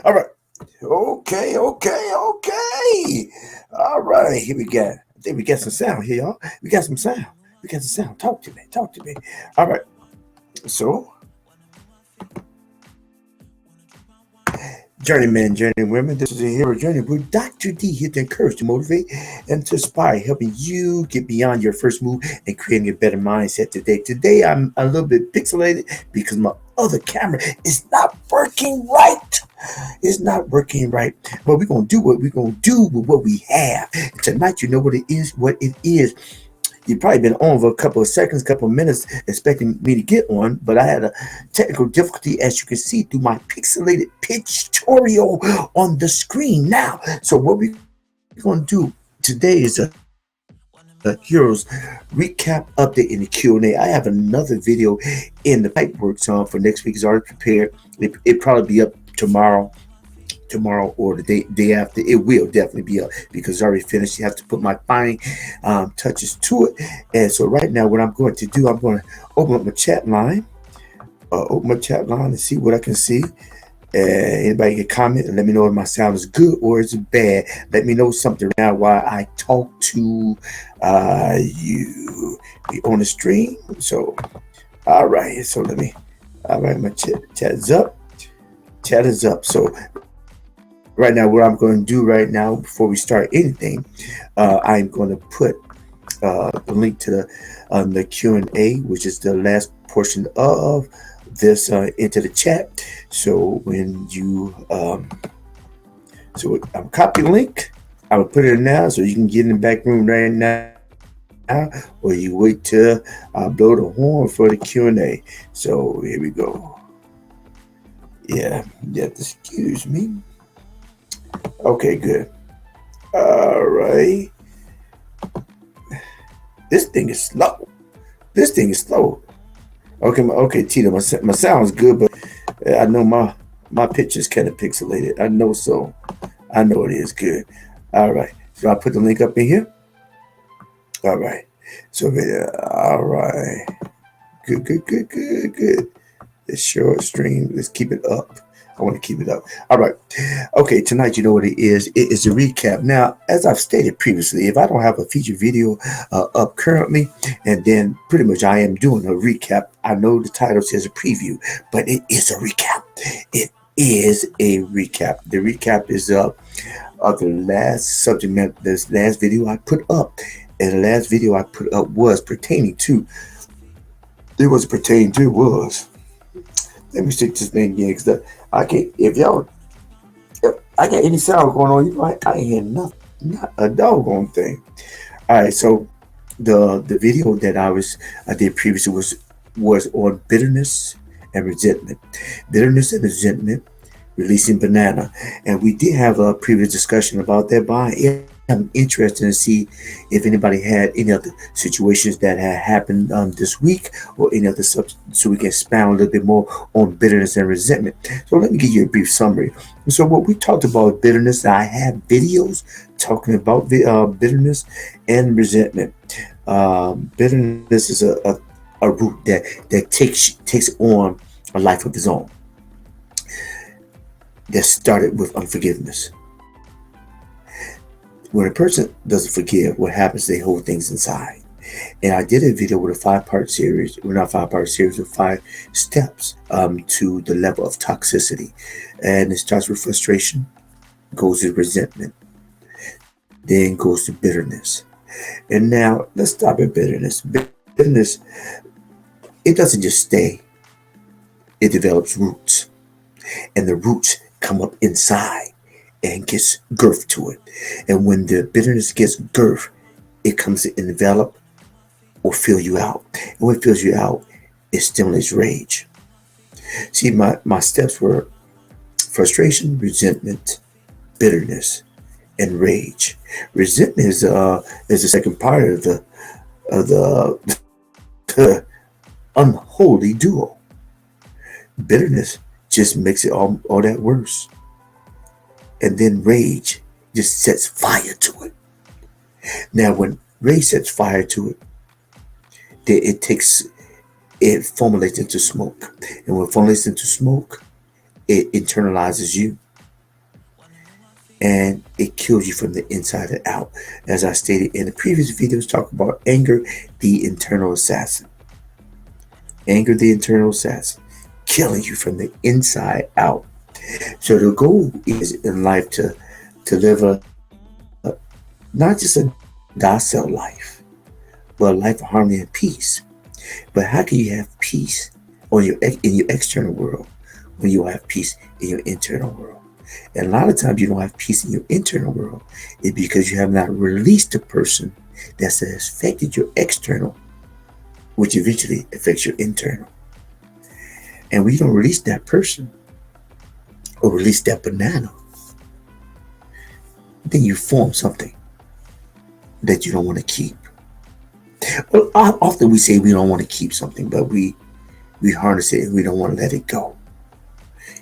All right. Okay. All right. Here we go. I think we got some sound here, y'all. We got some sound. We got some sound. Talk to me. Talk to me. All right. So, journeymen, journeywomen, this is a hero journey with Dr. D here to encourage, to motivate, and to inspire, helping you get beyond your first move and creating a better mindset today. Today, I'm a little bit pixelated because my other camera is not working right. It's not working right. But we're gonna do what we're gonna do with what we have. Tonight, you know what it is. You've probably been on for a couple of seconds, couple of minutes, expecting me to get on, but I had a technical difficulty, as you can see through my pixelated pictorial on the screen now. So what we're gonna do today is a Heroes recap update in the Q&A. I have another video in the pipeworks for next week. Is already prepared. It probably be up tomorrow or the day after. It will definitely be up because it's already finished. You have to put my fine touches to it. And so right now, what I'm going to do, I'm going to open up my chat line. And see what I can see. Anybody can comment and let me know if my sound is good or is it bad. Let me know something now while I talk to you. We on the stream. So, all right. So all right, my chat is up. Chat is up. So, right now, what I'm going to do right now before we start anything, I'm going to put the link to the Q&A, which is the last portion of this into the chat. So when you so I'm copy the link, I will put it in now so you can get in the back room right now, or you wait till I blow the horn for the Q&A. So here we go. Yeah, you have to excuse me. Okay, good. All right. This thing is slow. Okay, Tito, my sound's good, but I know my picture's kind of pixelated. I know so. I know it is good. All right. So I put the link up in here. All right. So all right. Good. It's short stream. Let's keep it up. I want to keep it up. All right. Okay, tonight, you know what it is. It is a recap. Now, as I've stated previously, if I don't have a feature video up currently, and then pretty much I am doing a recap. I know the title says a preview, but it is a recap. It is a recap. The recap is of the last subject matter, this last video I put up. And the last video I put up was pertaining to, it was pertaining to was, let me stick this thing again because I can't, if I got any sound going on, I ain't hear nothing, not a doggone thing. All right, so the video that I did previously was on bitterness and resentment. Bitterness and resentment, releasing banana. And we did have a previous discussion about that, but I am interested to see if anybody had any other situations that had happened this week or any other subject, so we can expound a little bit more on bitterness and resentment. So let me give you a brief summary. So what we talked about bitterness, I have videos talking about bitterness and resentment. Bitterness is a root that takes on a life of its own, that started with unforgiveness. When a person doesn't forgive, what happens? They hold things inside. And I did a video with a 5-part series, well, not 5-part series, with 5 steps to the level of toxicity. And it starts with frustration, goes to resentment, then goes to bitterness. And now let's stop at bitterness. Bitterness, it doesn't just stay, it develops roots. And the roots come up inside and gets girth to it. And when the bitterness gets girth, it comes to envelop or fill you out. And when it fills you out, it stimulates rage. See, my steps were frustration, resentment, bitterness, and rage. Resentment is the second part of the unholy duo. Bitterness just makes it all that worse. And then rage just sets fire to it. Now, when rage sets fire to it, then it formulates into smoke. And when it formulates into smoke, it internalizes you. and it kills you from the inside out. As I stated in the previous videos, talk about anger, the internal assassin. Anger, the internal assassin, killing you from the inside out. So the goal is in life to live not just a docile life, but a life of harmony and peace. But how can you have peace in your external world when you have peace in your internal world? And a lot of times you don't have peace in your internal world is because you have not released the person that has affected your external, which eventually affects your internal. And when you don't release that person or release that banana, then you form something that you don't want to keep. Well, often we say we don't want to keep something, but we harness it and we don't want to let it go.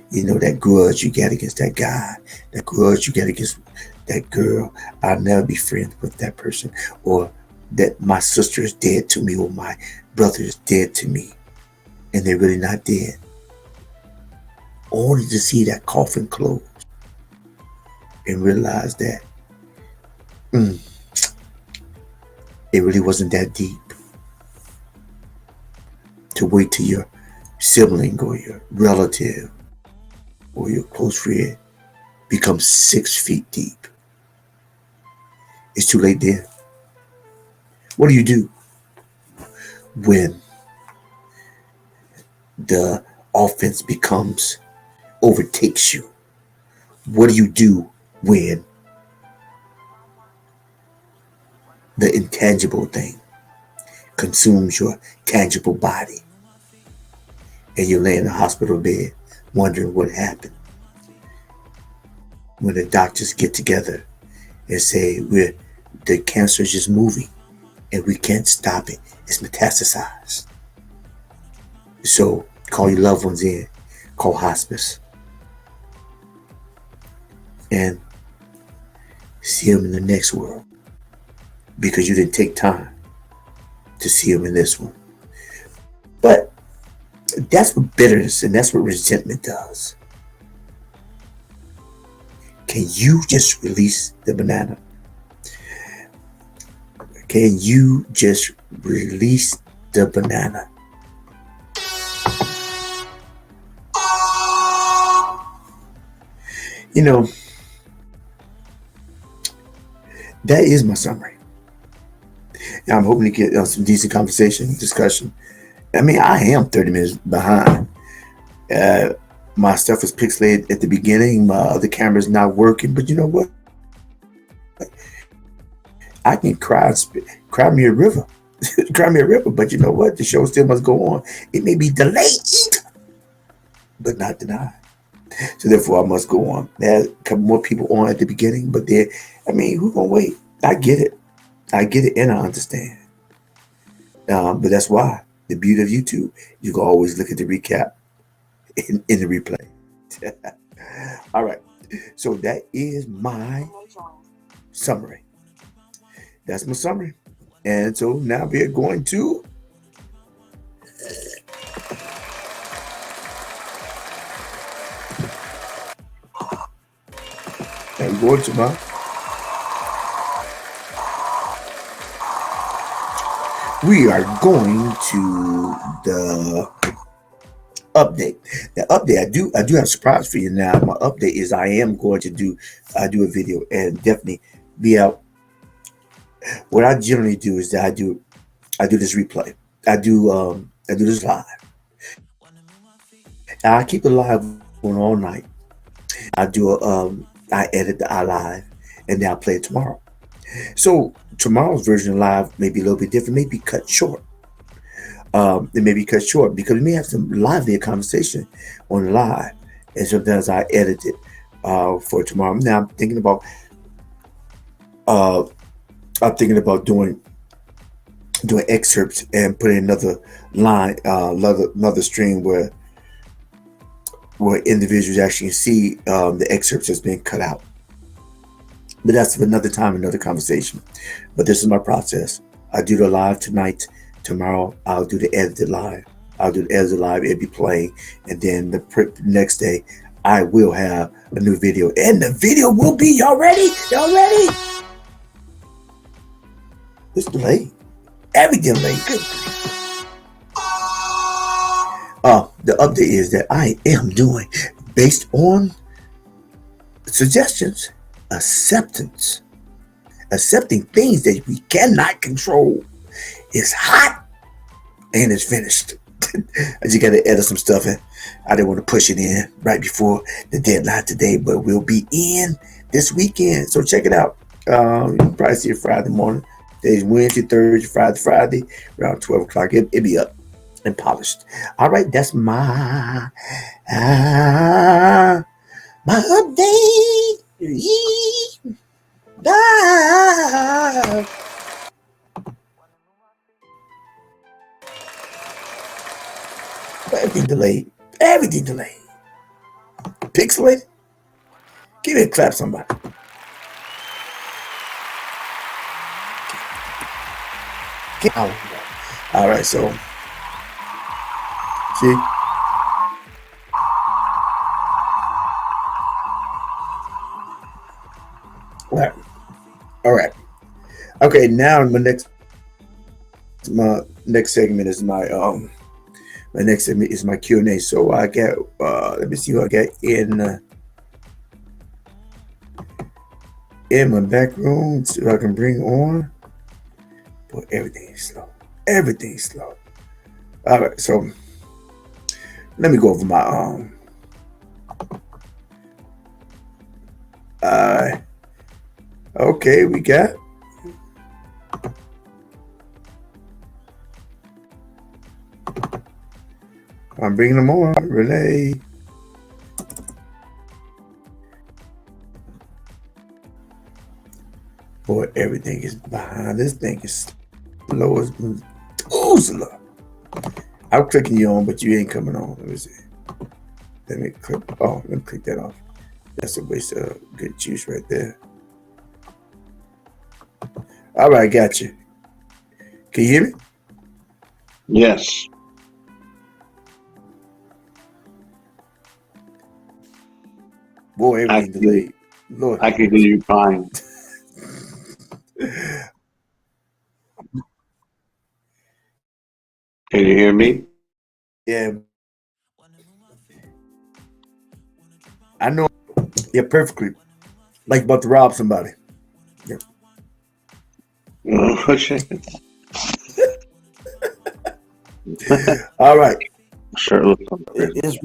You know, that grudge you got against that guy, that grudge you got against that girl. I'll never be friends with that person. Or that my sister is dead to me, or my brother is dead to me, and they're really not dead. Only to see that coffin close and realize that it really wasn't that deep. To wait till your sibling or your relative or your close friend becomes 6 feet deep. It's too late then. What do you do when the offense overtakes you? What do you do when the intangible thing consumes your tangible body and you lay in the hospital bed wondering what happened? When the doctors get together and say the cancer is just moving and we can't stop it, it's metastasized. So call your loved ones in, call hospice, and see them in the next world because you didn't take time to see them in this one. But that's what bitterness and that's what resentment does. Can you just release the banana? Can you just release the banana? You know, that is my summary. And I'm hoping to get some decent conversation, discussion. I mean, I am 30 minutes behind. My stuff was pixelated at the beginning. My other camera's not working. But you know what? I can cry me a river. Cry me a river. But you know what? The show still must go on. It may be delayed, but not denied. So therefore, I must go on. There are a couple more people on at the beginning. But who's going to wait? I get it. And I understand. But that's why the beauty of YouTube, you can always look at the recap in the replay. All right. So that is my summary. That's my summary. And so now we are going to we are going to the update. The update, I do have a surprise for you now. My update is I am going to do a video and definitely be out. What I generally do is that I do this replay. I do this live. I keep it live on all night. I edit the live and then I play it tomorrow. So tomorrow's version of live may be a little bit different, maybe cut short. It may be cut short because we may have some lively conversation on the live, and sometimes I edit it for tomorrow. Now I'm thinking about doing excerpts and putting another line, another stream where individuals actually see the excerpts that's been cut out. But that's for another time, another conversation. But this is my process. I do the live tonight. Tomorrow, I'll do the edited live. It'll be playing. And then the next day, I will have a new video, and the video will be, y'all ready? Y'all ready? It's delayed. Everything delayed. Good. The update is that I am doing, based on suggestions, acceptance. Accepting things that we cannot control. It's hot and it's finished. I just got to edit some stuff in. I didn't want to push it in right before the deadline today, but we'll be in this weekend. So check it out. You can probably see it Friday morning. Today's Wednesday, Thursday, Friday, around 12 o'clock. It'll be up and polished. All right, that's my update. Bye. Everything delayed. Everything delayed. Pixelated. Give me a clap, somebody. Get out. All right, so see. All right. Okay, now my next segment is my next segment is my Q&A. So I got let me see what I got in my back room, so I can bring on. Boy, everything is slow. Everything's slow. All right, so let me go over my okay, we got I'm bringing them on. Renee. Boy, everything is behind. This thing is slow as slow. I'm clicking you on, but you ain't coming on. Let me see. Let me click. Oh, let me click that off. That's a waste of good juice right there. All right, got you. Can you hear me? Yes. Boy, everything delayed. Lord, I can hear you fine. Can you hear me? Yeah. I know. Yeah, perfectly. Like about to rob somebody. Yeah. Oh, shit. All right. Sure looks like it.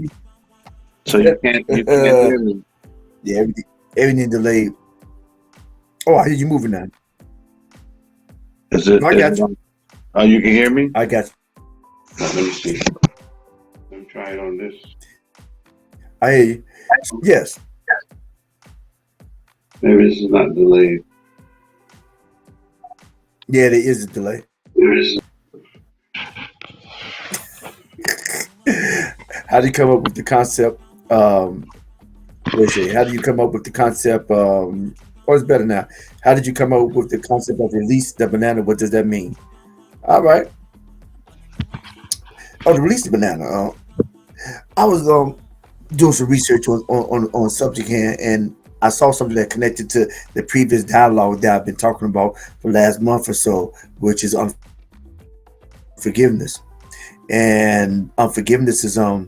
So you can't hear me. Yeah, everything delayed. Oh, I hear you moving now. Is it? I got you. Oh, you can hear me? I got you. Let me see. Let me try it on this. I hear you. Yes. Maybe this is not delayed. Yeah, there is a delay. There is. How do you come up with the concept? Let's see. How do you come up with the concept? Oh, it's better now. How did you come up with the concept of release the banana? What does that mean? All right. Oh, to release the banana. I was doing some research on subject here, and I saw something that connected to the previous dialogue that I've been talking about for the last month or so, which is unforgiveness. And unforgiveness is a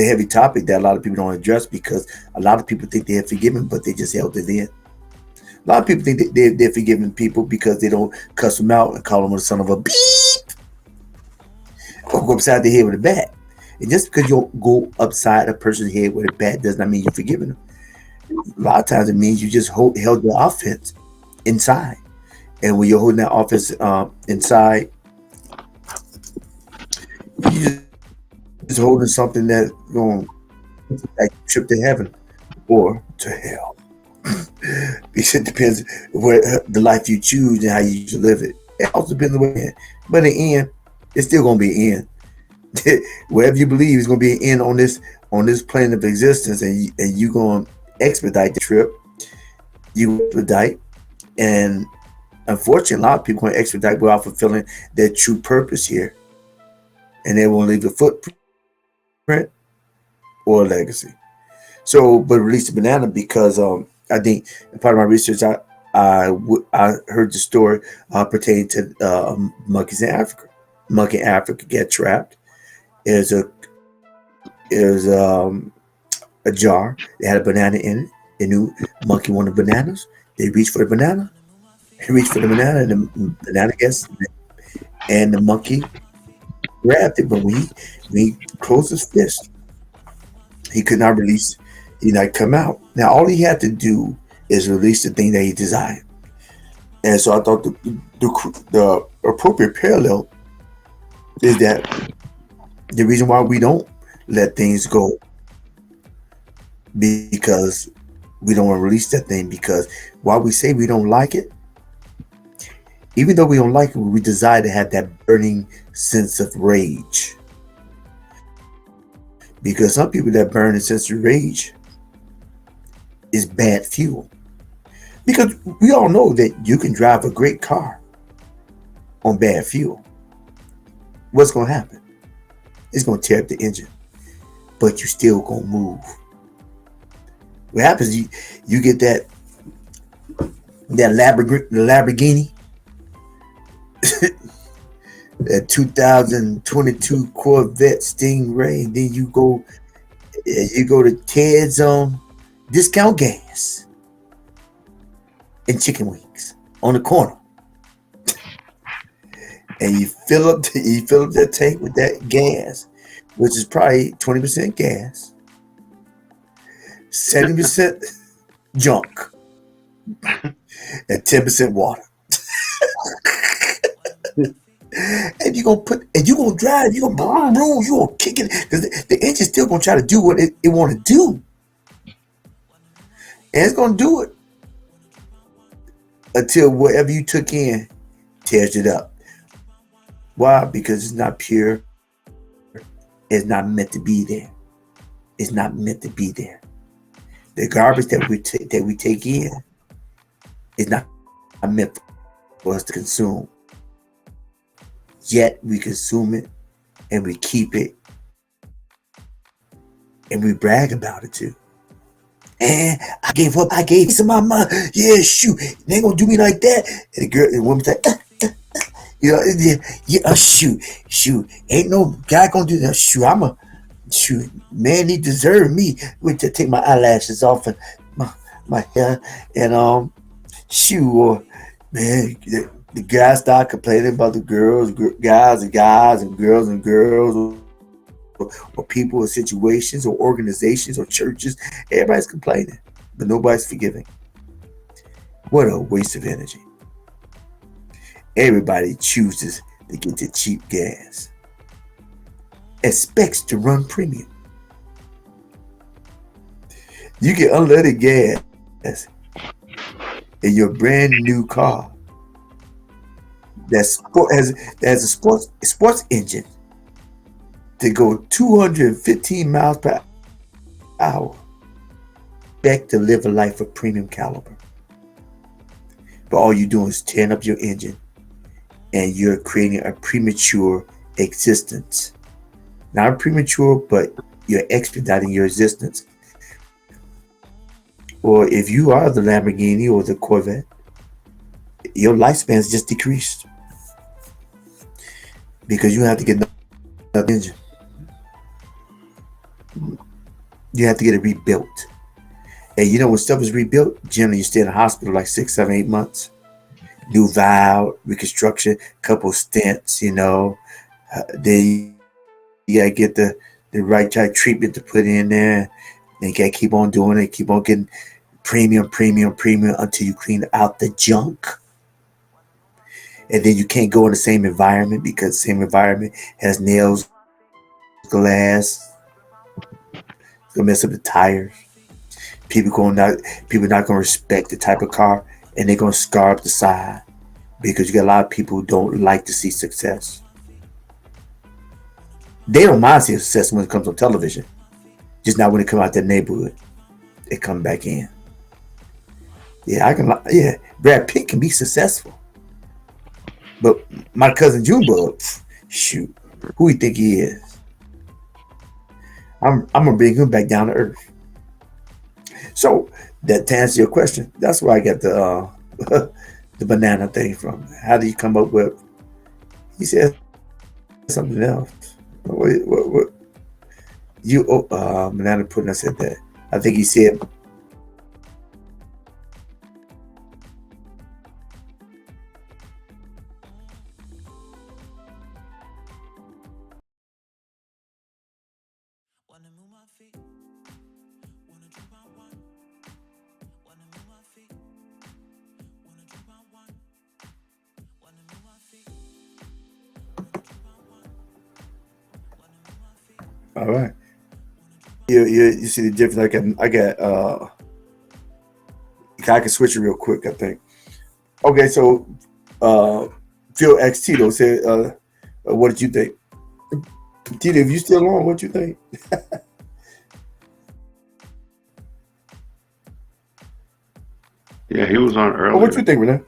heavy topic that a lot of people don't address, because a lot of people think they have forgiven, but they just held it in. A lot of people think they're forgiving people because they don't cuss them out and call them a son of a beep or go upside the head with a bat. And just because you go upside a person's head with a bat does not mean you're forgiving them. A lot of times it means you just held the offense inside. And when you're holding that offense inside, you just holding something that's going like trip to heaven or to hell. Because it depends where the life you choose and how you live it. It also depends on the way. But in the end, it's still gonna be an end. Wherever you believe is gonna be an end on this plane of existence, and you gonna expedite the trip. You expedite, and unfortunately, a lot of people gonna expedite without fulfilling their true purpose here, and they won't leave a footprint or a legacy. So, but release the banana because I think part of my research, I heard the story pertaining to monkeys in Africa. Monkey in Africa get trapped. There's a jar. They had a banana in it. They knew monkey wanted bananas. They reached for the banana. He reached for the banana, and the banana gets, and the monkey grabbed it. But when he closed his fist, he could not release. He did not come out. Now all he had to do is release the thing that he desired. And so I thought the appropriate parallel is that the reason why we don't let things go because we don't want to release that thing, because while we say we don't like it, even though we don't like it, we desire to have that burning sense of rage. Because some people that burn a sense of rage is bad fuel. Because we all know that you can drive a great car on bad fuel. What's going to happen? It's going to tear up the engine, but you still going to move. What happens? You get that Lamborghini, that 2022 Corvette Stingray, and then you go to Ted's discount gas and chicken wings on the corner, and you fill up that tank with that gas, which is probably 20% gas, 70% junk, and 10% water. And you're gonna drive, you're gonna kick it, because the engine's still gonna try to do what it want to do. And it's gonna do it until whatever you took in tears it up. Why? Because it's not pure. It's not meant to be there. It's not meant to be there. The garbage that we take in is not meant for us to consume. Yet we consume it, and we keep it, and we brag about it too. And I gave up. I gave some of my money. Yeah, shoot, they ain't gonna do me like that. And the woman's like, shoot, ain't no guy gonna do that. Shoot, man, he deserved me. Wait to take my eyelashes off and my hair, and man, the guys start complaining about the guys and girls, or people or situations or organizations or churches. Everybody's complaining, but nobody's forgiving. What a waste of energy. Everybody chooses to get the cheap gas, expects to run premium. You get unleaded gas in your brand new car that has a sports engine to go 215 miles per hour. Expect to live a life of premium caliber. But all you're doing is tearing up your engine, and you're creating a premature existence. Not premature, but you're expediting your existence. Or if you are the Lamborghini or the Corvette, your lifespan is just decreased, because you have to get another engine. You have to get it rebuilt. And when stuff is rebuilt, generally you stay in the hospital like 6, 7, 8 months. New valve, reconstruction, couple stents, then you gotta get the right type treatment to put in there. And you gotta keep on doing it, keep on getting premium until you clean out the junk. And then you can't go in the same environment, because the same environment has nails, glass. It's gonna mess up the tires. People not gonna respect the type of car, and they're gonna scar up the side, because you got a lot of people who don't like to see success. They don't mind seeing success when it comes on television, just not when it comes out their neighborhood. They come back in. Yeah, Brad Pitt can be successful, but my cousin Junebug, shoot, who you think he is? I'm gonna bring him back down to earth. So that to answer your question, that's where I got the the banana thing from. How do you come up with? He said something else. What you banana pudding? I said that. I think he said. All right. You see the difference? I can switch it real quick. I think. Okay, so uh, Phil X Tito said, "What did you think, Tito? If you still on, what you think? Yeah, he was on Oh, what earlier. you think, Renee?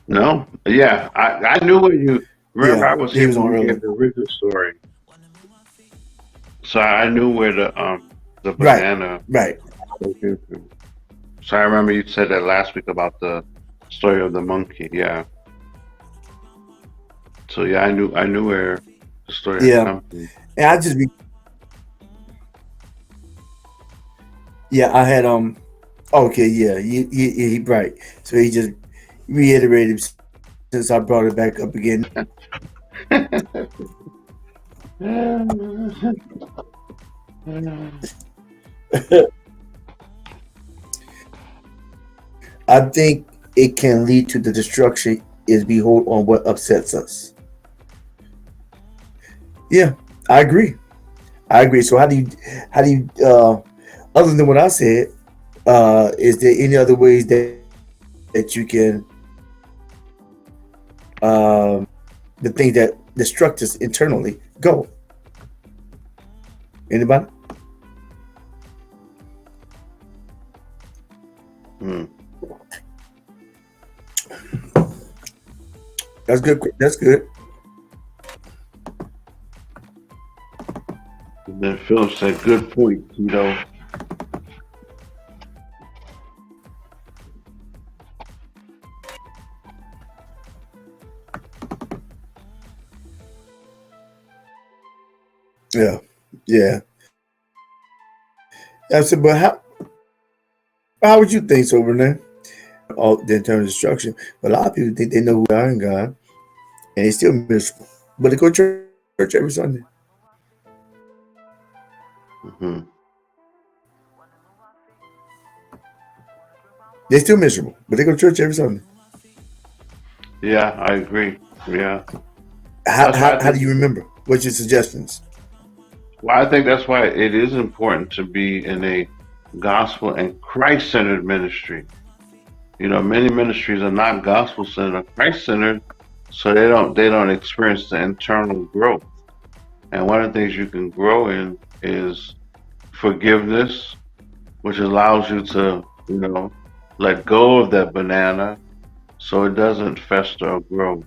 No, yeah, I knew when you remember Yeah, I was he here was when on you earlier. gave the original story, so I knew where the Right, banana right. goes into. So I remember you said that last week about the story of the monkey. Yeah. So yeah, I knew where the story had Yeah, come from. and I just be yeah. I had Okay, yeah, he right. So he just reiterated since I brought it back up again. I think it can lead to the destruction is we hold on what upsets us. Yeah, I agree. I agree. So how do you other than what I said, is there any other ways that you can the thing that destruct us internally go? Anybody? Hmm. That's good. That's good. Then Philip said, "Good point, Tito." Yeah, yeah. I said, but how would you think so, Renee? All the internal destruction. But a lot of people think they know who they are in God, and they still miserable. But they go to church every Sunday. Hmm. They still miserable, but they go to church every Sunday. Yeah, I agree. Yeah, How, that's why how, I how do think. you remember? What's your suggestions? Well, I think that's why it is important to be in a gospel and Christ-centered ministry. Many ministries are not gospel-centered or Christ-centered, so they don't experience the internal growth. And one of the things you can grow in is forgiveness, which allows you to, let go of that banana so it doesn't fester or grow,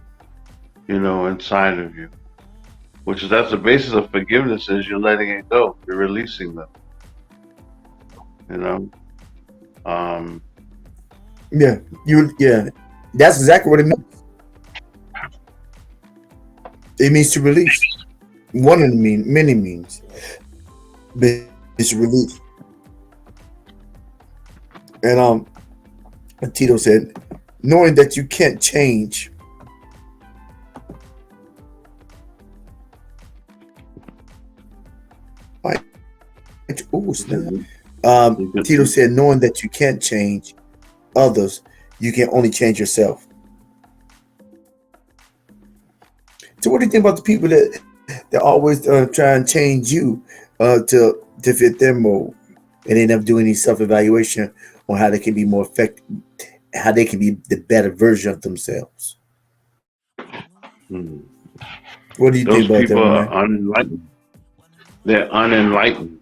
inside of you. That's the basis of forgiveness is you're letting it go. You're releasing them, you know. Um, Yeah, yeah. That's exactly what it means. It means to release. One of the many means, but it's release. And Tito said, knowing that you can't change. Like, oh you snap. can, you Tito can, said, knowing that you can't change others, you can only change yourself. So, what do you think about the people that always try and change you to fit their mold, and they never do any self evaluation on how they can be more effective, how they can be the better version of themselves? mm. What do you think Those about that, people Renee? are unenlightened. They're unenlightened.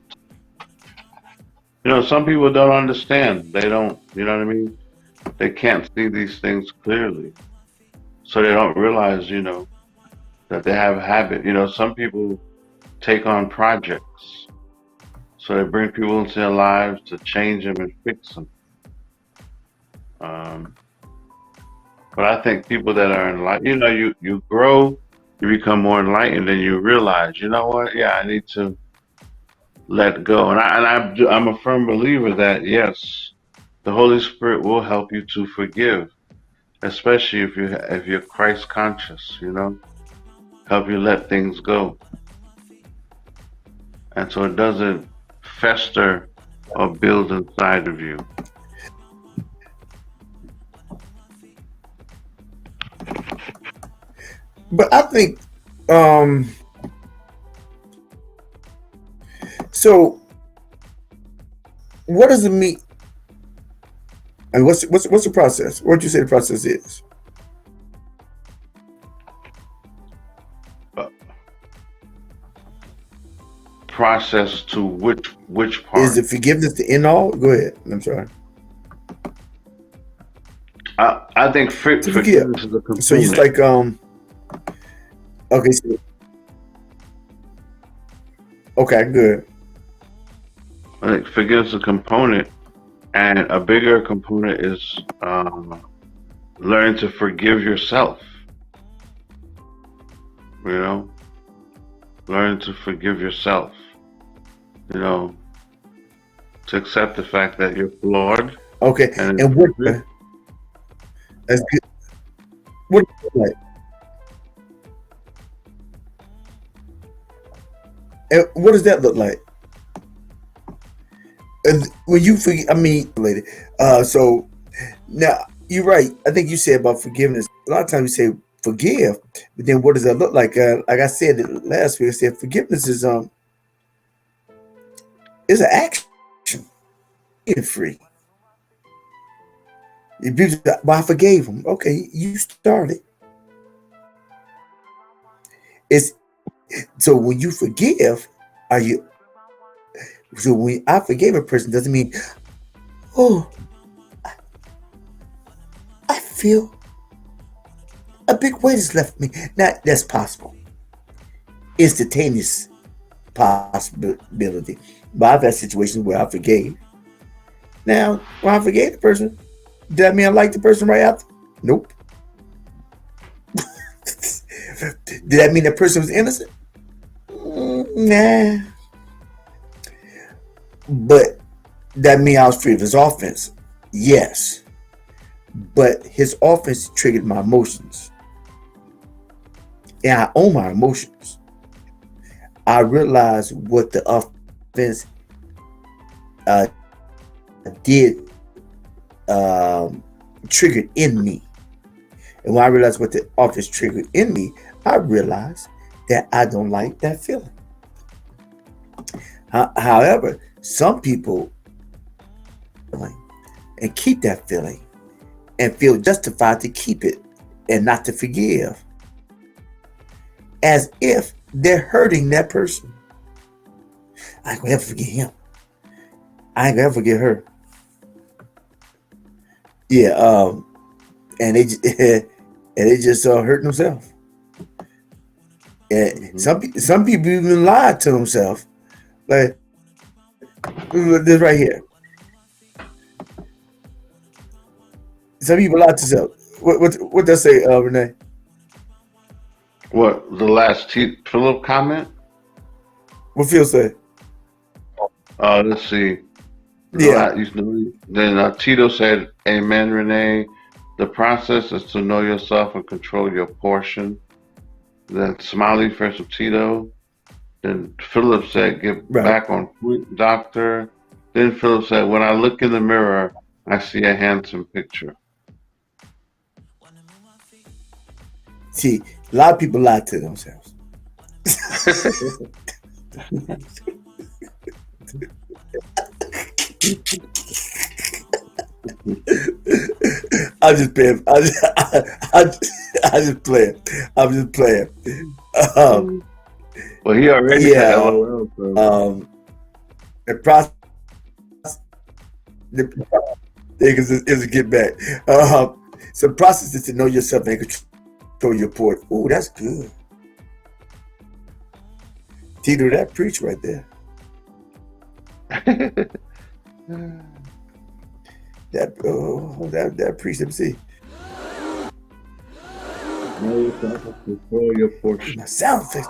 Some people don't understand. They don't, you know what I mean? They can't see these things clearly. So they don't realize, that they have a habit. Some people take on projects. So they bring people into their lives to change them and fix them. Um, but I think people that are enlightened, you grow, you become more enlightened, and you realize, you know what? Yeah, I need to let go. I'm a firm believer that yes, the Holy Spirit will help you to forgive, especially if you're Christ conscious. Help you let things go, and so it doesn't fester or build inside of you. But I think, um, so what does it mean? And what's the process? What would you say the process is? Uh, Process to which Is part? the forgiveness the end all? Go ahead. I'm sorry. I think To forgive. forgiveness is a So it's component. like, okay, so, okay, good. I think forgiveness is a component, and a bigger component is learn to forgive yourself. You know, learn to forgive yourself. You know, to accept the fact that you're flawed Okay, and and what? imperfect. That's good. What does it look like? And what does that look like? And when you forgive, I mean, lady. So now you're right. I think you said about forgiveness. A lot of times you say forgive, but then what does that look like? Like I said last week, I said forgiveness is an action. It's free. Well, I forgave him. Okay, you started. It's so when you forgive, are you? So when I forgave a person, doesn't mean, oh, I feel a big weight has left me. Now that's possible, instantaneous possibility. But I've had situations where I forgave. Now, when I forgave the person, did that mean I liked the person right after? Nope. Did that mean that person was innocent? Nah. But that mean I was free of his offense? Yes. But his offense triggered my emotions. And I own my emotions. I realized what the offense uh, did triggered in me. And when I realized what the offense triggered in me, I realized that I don't like that feeling. However, some people and keep that feeling and feel justified to keep it and not to forgive, as if they're hurting that person. I ain't gonna ever forget him. I ain't gonna ever forget her. Yeah, and they and they just hurting themselves. And Hmm. some people even lie to themselves. Like this right here. Some people lie to themselves. What does say, Renee? What the last Philip comment? What Phil say? Let's see. Yeah, Then Tito said, "Amen, Renee. The process is to know yourself and control your portion." Then Smiley first with Tito. Then Philip said, "Get right. back on point, doctor." Then Philip said, "When I look in the mirror, I see a handsome picture." See, a lot of people lie to themselves. I'm just playing. I just playing. I'm just playing. Um, Well, he already said yeah. LOL, so The process. The, is to get back. So the process is to know yourself and control your port. Oh, that's good. Tito, that preach right there. That precept see Know yourself and control your portion. my sound effects.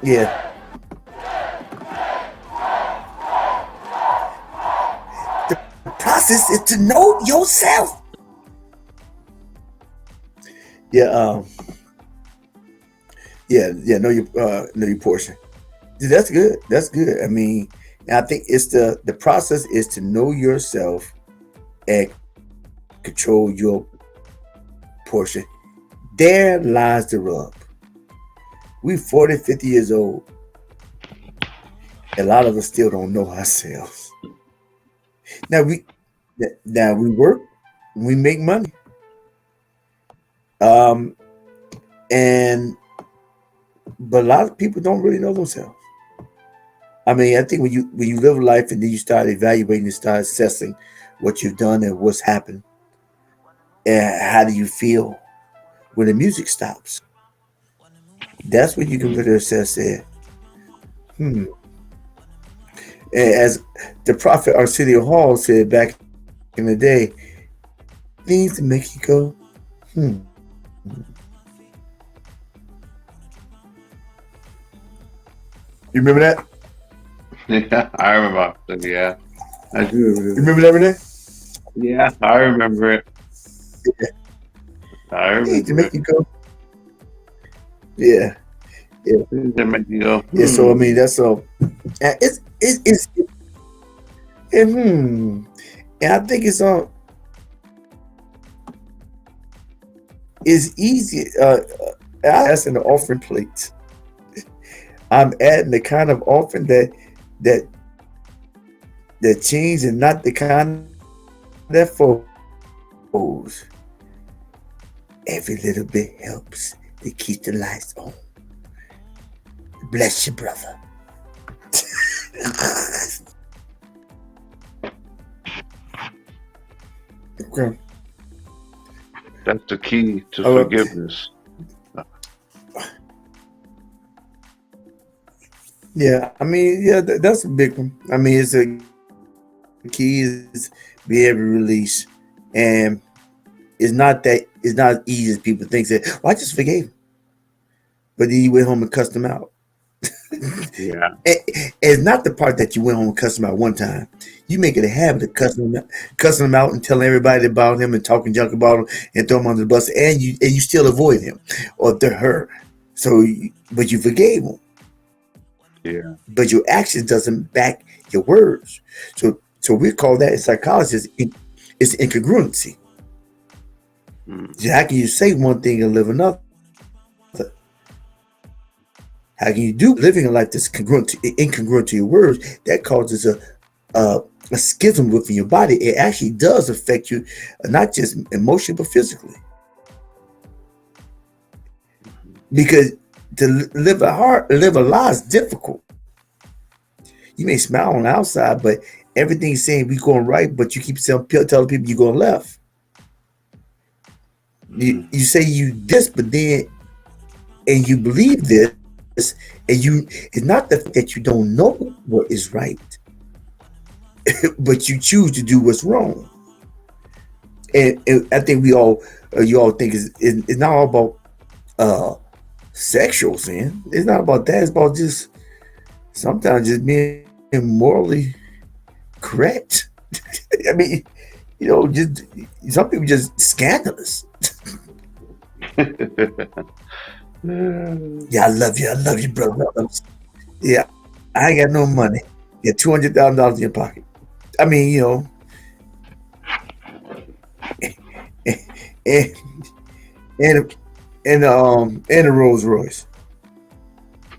Yeah, the process is to know yourself. Yeah, yeah. Know your portion. Dude, that's good. That's good. I mean, I think it's the process is to know yourself and control your portion. There lies the rub. We 40, 50 years old. A lot of us still don't know ourselves. Now we work, we make money, um, and but a lot of people don't really know themselves. I mean, I think when you live life and then you start evaluating and start assessing what you've done and what's happened, and how do you feel when the music stops? That's when you can Mm. really assess it. Hmm. And as the prophet Arsenio Hall said back in the day, things to make you go, hmm. You remember that? Yeah, I remember. Yeah, I do You remember. remember that, Renee? Yeah, I remember it. I Things to remember make it. you go, yeah, yeah, Things that make you go, yeah. So I mean, hmm. that's all. It's and, and I think it's easy. I ask in the offering plate. I'm adding the kind of offering that that change and not the kind that folds. Every little bit helps to keep the lights on. Bless you, brother. Okay. That's the key to Uh, forgiveness. yeah, I mean, yeah, that's a big one. I mean, it's a key is be able to release, and it's not as easy as people think. That well, I just forgave him, but then you went home and cussed him out. Yeah. It's not the part that you went home and cussed him out one time. You make it a habit of cussing him out and telling everybody about him and talking junk about him and throw him under the bus, and you still avoid him or her. But you forgave him, Yeah. but your actions doesn't back your words. So we call that in psychology it's incongruency. Mm. So how can you say one thing and live another? How can you do living a life that's incongruent to your words? That causes a, a schism within your body. It actually does affect you, not just emotionally but physically. Because to live a lie is difficult. You may smile on the outside, but everything's saying we going right, but you keep telling people you're going left. Mm. You say you this, but then and you believe this, and it's not the fact that you don't know what is right, but you choose to do what's wrong. And I think you all think it's not all about uh, sexual sin. It's not about that. It's about just sometimes just being morally correct. I mean, just some people just scandalous. Yeah, I love you. I love you, brother. Yeah, I ain't got no money. You got $200,000 in your pocket. I mean, and and and a Rolls Royce,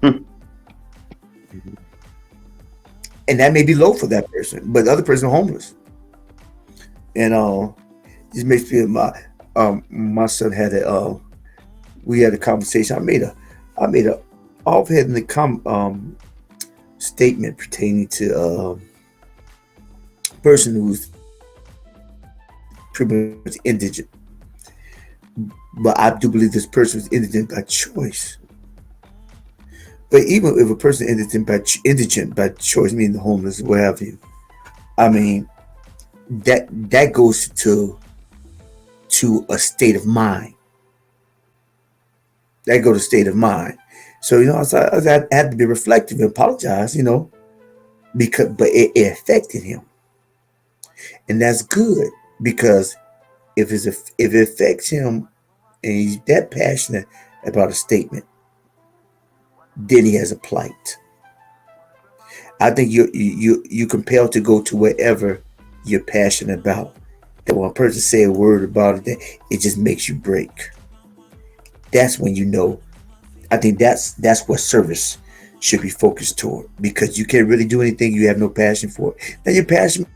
and that may be low for that person, but the other person homeless, and just makes me my son had a we had a conversation. I made a offhand statement pertaining to person who's pretty much indigent, but I do believe this person is indigent by choice. But even if a person indigent by choice, meaning homeless, what have you, I mean, that goes to a state of mind. That go to state of mind. So I had to be reflective and apologize, because but it affected him, and that's good because if it affects him and he's that passionate about a statement, then he has a plight. I think you compelled to go to wherever you're passionate about. That when a person say a word about it, that it just makes you break. That's when you know. I think that's what service should be focused toward, because you can't really do anything you have no passion for. Now your passion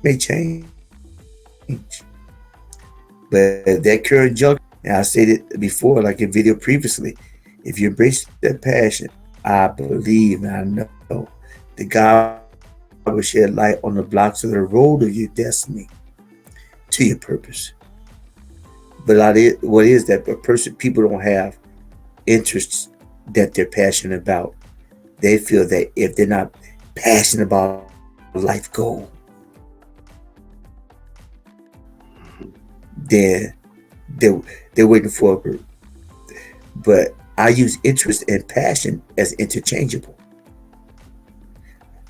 may change, but that current junk, and I said it before, like in video previously, if you embrace that passion, I believe and I know that God will shed light on the blocks of the road of your destiny to your purpose. But what is that? A person, people don't have interests that they're passionate about. They feel that if they're not passionate about life goal, then they're waiting for a. But I use interest and passion as interchangeable.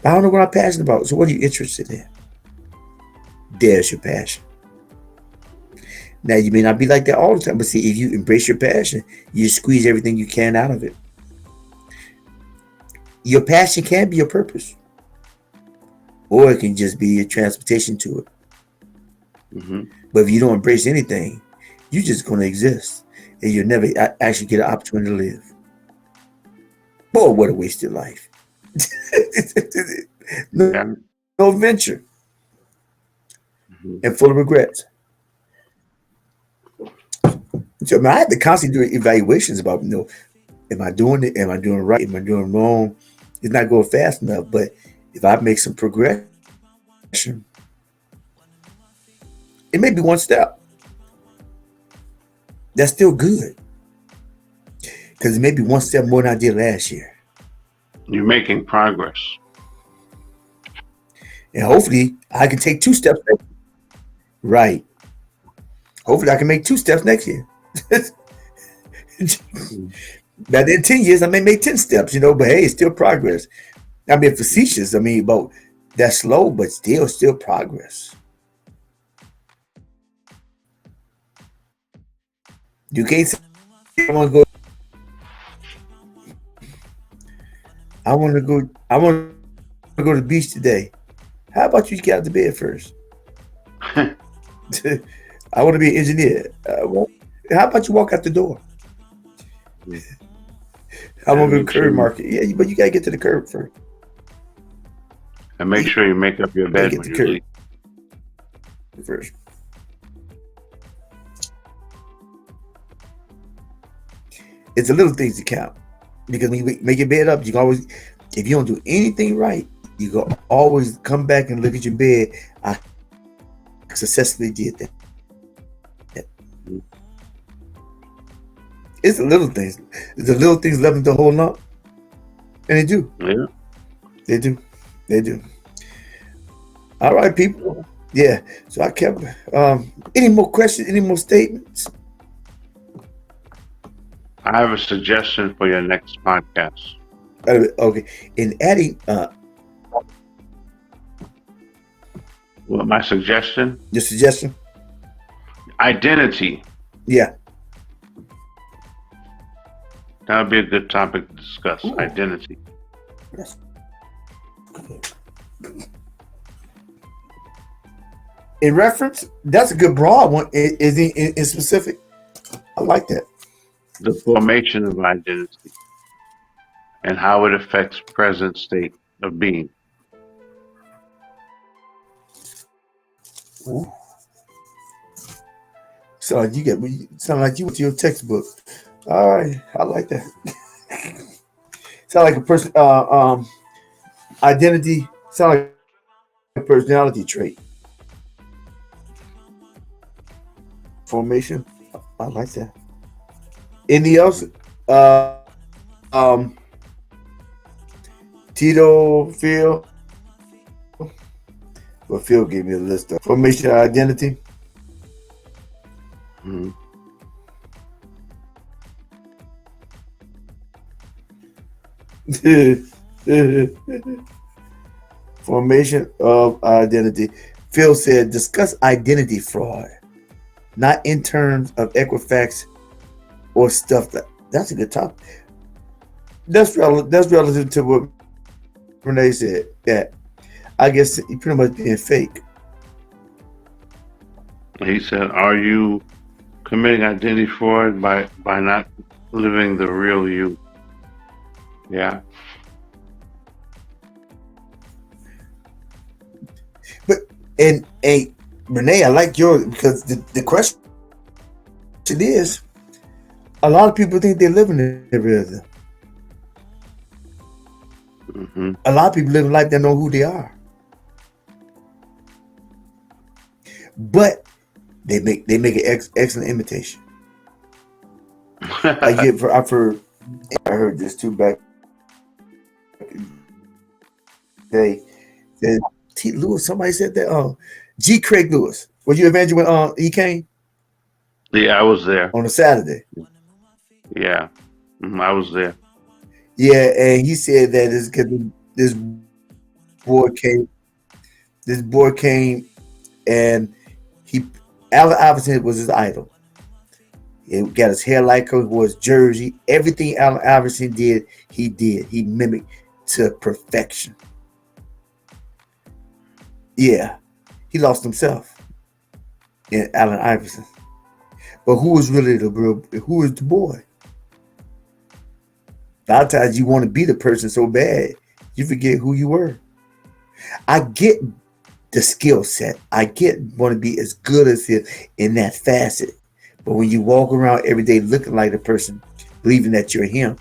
I don't know what I'm passionate about. So what are you interested in? There's your passion. Now you may not be like that all the time, but see, if you embrace your passion, you squeeze everything you can out of it. Your passion can be your purpose, or it can just be your transportation to it. Mm-hmm. But if you don't embrace anything, you're just going to exist, and you'll never actually get an opportunity to live. Boy, what a wasted life! no, Yeah. no venture, Mm-hmm. and full of regrets. So I had to constantly do evaluations about, am I doing it? Am I doing right? Am I doing wrong? It's not going fast enough. But if I make some progression, it may be one step. That's still good because it may be one step more than I did last year. You're making progress. And hopefully I can take 2 steps. Right. Hopefully I can make 2 steps next year. Now in 10 years I may make 10 steps, but hey, it's still progress. I mean facetious. I mean, but that's slow, but still progress. You can't say I want to go. I want to go. I want to go to the beach today. How about you get out of the bed first? I want to be an engineer. How about you walk out the door? I want to go to the curb market. Yeah, but you gotta get to the curb first. And make sure you make up your You gotta bed get when the you curb leave. first. It's the little things that count. Because when you make your bed up, you can always, if you don't do anything right, you can always come back and look at your bed. I successfully did that. It's the little things. The little things left them to hold up. And they do. Yeah. They do. They do. All right, people. Yeah. So I kept any more questions, any more statements? I have a suggestion for your next podcast. Okay. In adding Well, my suggestion? your suggestion? Identity. Yeah. That would be a good topic to discuss. Ooh. Identity. That's good. In reference, that's a good broad one. Is in specific? I like that. The formation of identity and how it affects present state of being. Ooh. So sound like you went to your textbook. All right, I like that. Sound like a person. Identity. Sound like a personality trait. Formation. I like that. Anything else? Tito, Phil. Well, Phil gave me a list of formation of identity. Mm-hmm. Formation of identity. Phil said, discuss identity fraud, not in terms of Equifax or stuff. That's a good topic. That's relative to what Renee said. That I guess you pretty much being fake. He said, "Are you committing identity fraud by not living the real you?" Yeah. But and Renee, I like yours because the question is, a lot of people think they're living the real them. Mm-hmm. A lot of people live life that know who they are, but they make an excellent imitation. I heard this too back day. That T. Lewis, somebody said that. G. Craig Lewis. Was you Avenger when he came Yeah, I was there. on a Saturday? Yeah, I was there. Yeah, and he said that it's because this boy came. This boy came and he Allen Iverson was his idol. He got his hair like him, wore his jersey. Everything Allen Iverson did, he did. He mimicked to perfection. Yeah, he lost himself in Allen Iverson. But who was really the real? Who is the boy? A lot of times you want to be the person so bad, you forget who you were. I get the skill set. I get want to be as good as him in that facet. But when you walk around every day looking like the person, believing that you're him,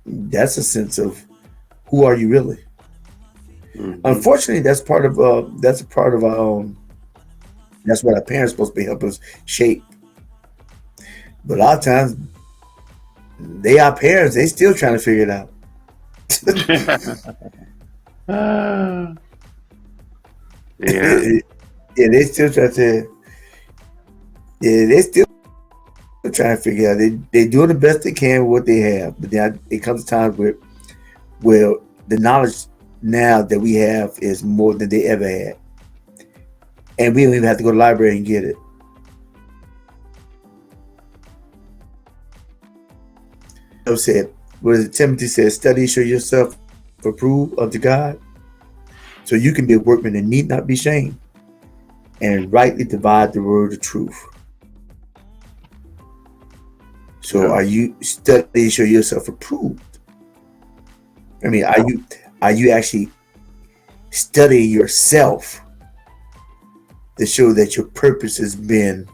that's a sense of who are you really. Mm-hmm. Unfortunately, that's part of that's what our parents are supposed to be help us shape. But a lot of times they our parents, they still trying to figure it out. Yeah. Yeah, they still try to. Yeah, they still trying to figure out. They doing the best they can with what they have, but then it comes time where the knowledge now that we have is more than they ever had, and we don't even have to go to the library and get it. Said, what is it? Timothy says, study, show yourself approved unto God, so you can be a workman and need not be shamed, and rightly divide the word of truth. So, Yeah. are you study, show yourself approved? I mean, are you actually studying yourself to show that your purpose has been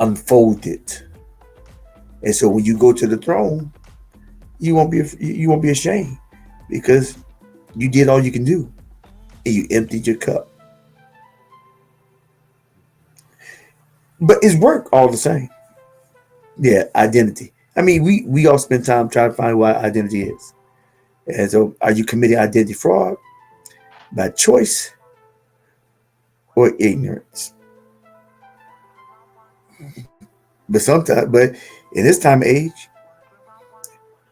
unfolded? And so when you go to the throne, you won't be ashamed because you did all you can do and you emptied your cup. But it's work all the same. Yeah, identity. I mean, we all spend time trying to find what identity is. And so, are you committing identity fraud by choice or ignorance? But in this time of age,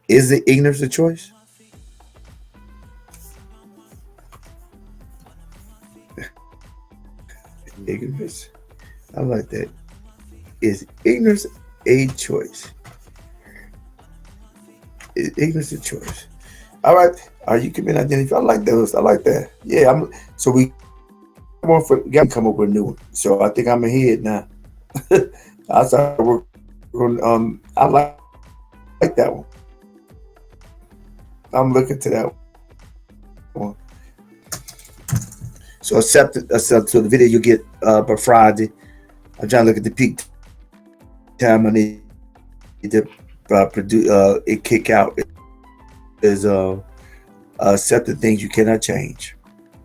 is the ignorance a choice? Ignorance. I like that. Is ignorance a choice? Is ignorance a choice? All right. Are you committing identity? I like those. I like that. Yeah. So we got to come up with a new one. So I think I'm ahead now. I started working. I like that one. I'm looking to that one. So accept. So the video you get by Friday. I'm trying to look at the peak time I need to produce. It kick out is accept the things you cannot change.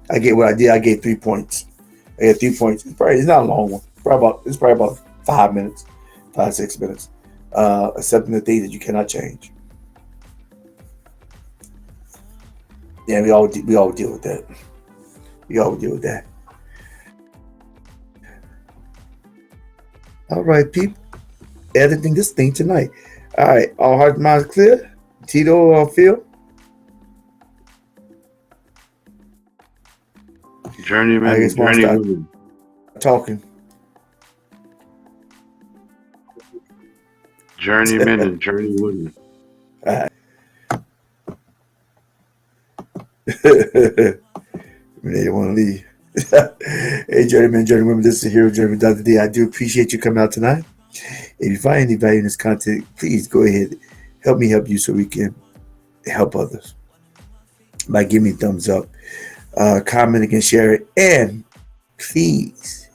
I get what I did. I gave 3 points. I got 3 points. It's not a long one. It's probably about 5 minutes, 5-6 minutes. accepting the things that you cannot change. Yeah, we all deal with that. We all deal with that. All right, people, editing this thing tonight. All right, all hearts and minds clear. Tito, Phil, I Journeyman guess and we'll start journeywoman. talking. Journeyman and journeywoman. All right. They don't want to leave. Hey, journeyman, journeywoman, this is Hero Journey Dr. D. I do appreciate you coming out tonight. If you find any value in this content, please go ahead, help me help you so we can help others by giving me a thumbs up, commenting and share it, and please,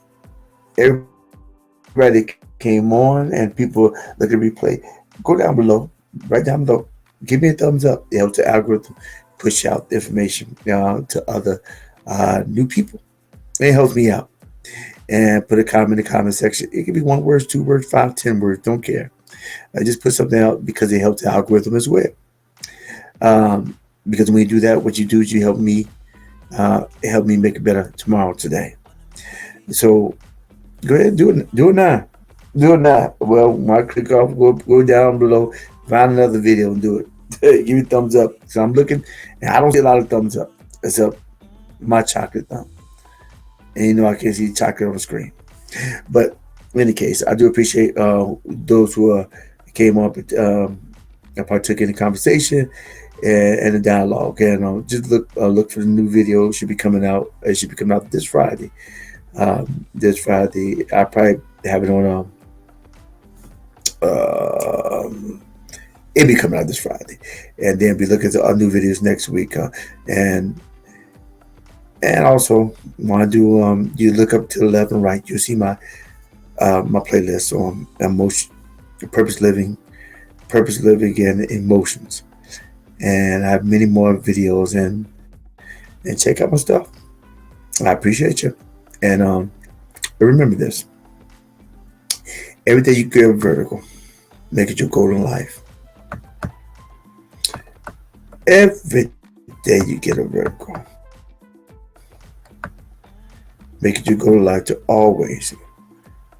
everybody that came on and people look at replay, go down below, right down below, give me a thumbs up. It helps the algorithm push out the information to other new people. It helps me out. And put a comment in the comment section. It can be 1 word, 2 words, 5, 10 words. Don't care. I just put something out because it helps the algorithm as well. Because when you do that, what you do is you help me make it better tomorrow, today. So go ahead and do it. Do it now. Do it now. Well, when I click off, go down below, find another video and do it. Give me a thumbs up. So I'm looking, and I don't see a lot of thumbs up. Except my chocolate thumb. And I can't see chocolate on the screen. But in any case, I do appreciate those who came up and partook in the conversation and the dialogue. And just look for the new video. It should be coming out. It should be coming out this Friday. This Friday, I probably have it on. It'll be coming out this Friday, and then be looking at our new videos next week. And also, when I do, you look up to the left and right, you'll see my playlist on emotion, purpose living, and emotions. And I have many more videos, and check out my stuff. I appreciate you. And remember this: every day you get a vertical, make it your goal in life. Every day you get a vertical, make it your goal in life to always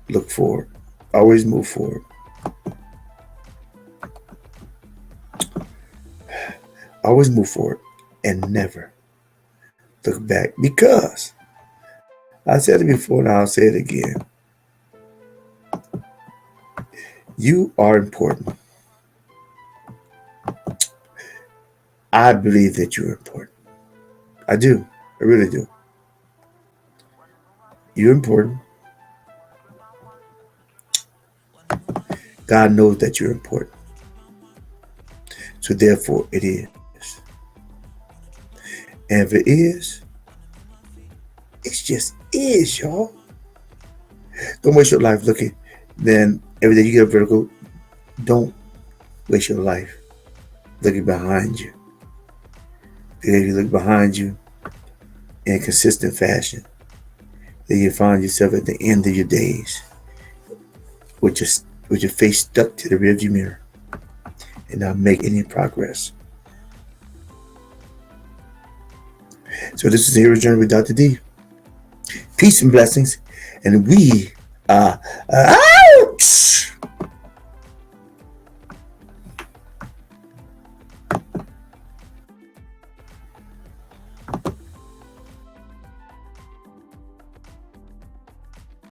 look forward, always move forward, always move forward, and never look back. Because I said it before, and I'll say it again. You are important. I believe that you're important. I do. I really do. You're important. God knows that you're important. So therefore it is. And if it is, it just is, y'all. Don't waste your life looking. Then every day you get a vertical, don't waste your life looking behind you. Because if you look behind you in a consistent fashion, then you find yourself at the end of your days with your face stuck to the rearview mirror and not make any progress. So this is the Hero Journey with Dr. D. Peace and blessings. And we are out.